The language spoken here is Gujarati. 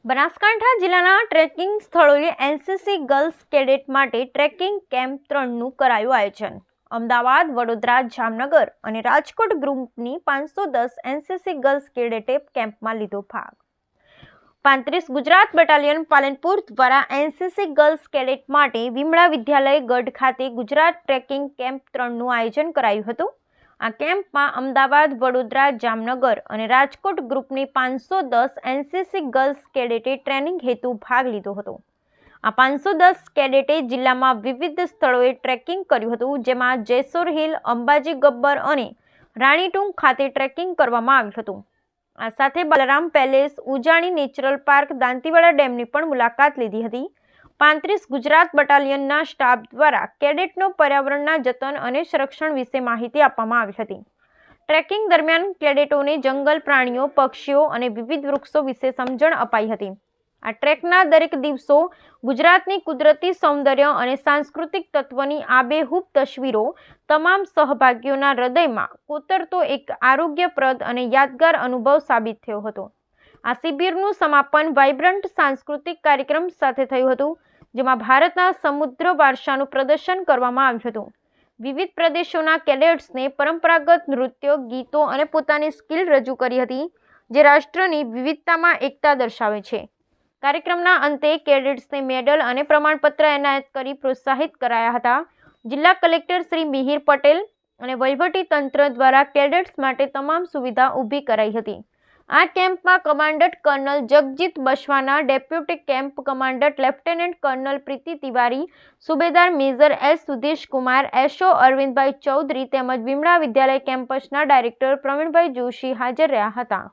બનાસકાંઠા જિલ્લાના ટ્રેકિંગ સ્થળોએ એનસીસી ગર્લ્સ કેડેટ માટે ટ્રેકિંગ કેમ્પ 3નું કરાયું આયોજન। અમદાવાદ, વડોદરા, જામનગર અને રાજકોટ ગ્રુપની 510 એનસીસી ગર્લ્સ કેડેટે કેમ્પમાં લીધો ભાગ। 35 ગુજરાત બટાલિયન પાલનપુર દ્વારા એનસીસી ગર્લ્સ કેડેટ માટે વિમળા વિદ્યાલય ગઢ ખાતે ગુજરાત ટ્રેકિંગ કેમ્પ 3નું આયોજન કરાયું હતું। આ કેમ્પમાં અમદાવાદ, વડોદરા, જામનગર અને રાજકોટ ગ્રુપની 510 એનસીસી ગર્લ્સ કેડેટે ટ્રેનિંગ હેતુ ભાગ લીધો હતો। આ 510 કેડેટે જિલ્લામાં વિવિધ સ્થળોએ ટ્રેકિંગ કર્યું હતું, જેમાં જેસોર હિલ, અંબાજી ગબ્બર અને રાણીટુંગ ખાતે ટ્રેકિંગ કરવામાં આવ્યું હતું। આ સાથે Balram palace, Ujani natural park, Dantiwada ડેમની પણ મુલાકાત લીધી હતી। 35 ગુજરાત બટાલિયનના સ્ટાફ દ્વારા કેડેટનો પર્યાવરણના જતન અને સંરક્ષણ વિશે માહિતી આપવામાં આવી હતી। ટ્રેકિંગ દરમિયાન કેડેટોને જંગલ પ્રાણીઓ, પક્ષીઓ અને વિવિધ વૃક્ષો વિશે સમજણ અપાઈ હતી। આ ટ્રેકના દરેક દિવસો ગુજરાતની કુદરતી સૌંદર્ય અને સાંસ્કૃતિક તત્વની આબેહૂબ તસવીરો તમામ સહભાગીઓના હૃદયમાં કોતરતો એક આરોગ્યપ્રદ અને યાદગાર અનુભવ સાબિત થયો હતો। આ શિબિરનું સમાપન વાઇબ્રન્ટ સાંસ્કૃતિક કાર્યક્રમ સાથે થયું હતું, જેમાં ભારતના સમૃદ્ધ વારસાનું પ્રદર્શન કરવામાં આવ્યું હતું। વિવિધ પ્રદેશોના કેડેટ્સને પરંપરાગત નૃત્યો, ગીતો અને પોતાની સ્કિલ રજૂ કરી હતી, જે રાષ્ટ્રની વિવિધતામાં એકતા દર્શાવે છે। કાર્યક્રમના અંતે કેડેટ્સને મેડલ અને પ્રમાણપત્ર એનાયત કરી પ્રોત્સાહિત કરાયા હતા। જિલ્લા કલેક્ટર શ્રી મિહિર પટેલ અને વહીવટી તંત્ર દ્વારા કેડેટ્સ માટે તમામ સુવિધા ઊભી કરાઈ હતી। આ કેમ્પમાં commandant colonel Jagjit Baswana, deputy camp commandant lieutenant colonel Preeti Tiwari, subedar major S Sudhish Kumar, SO Arvindbhai Chaudhary તેમજ વિમળા વિદ્યાલય કેમ્પસના ડાયરેક્ટર પ્રવીણભાઈ જોશી હાજર રહ્યા હતા।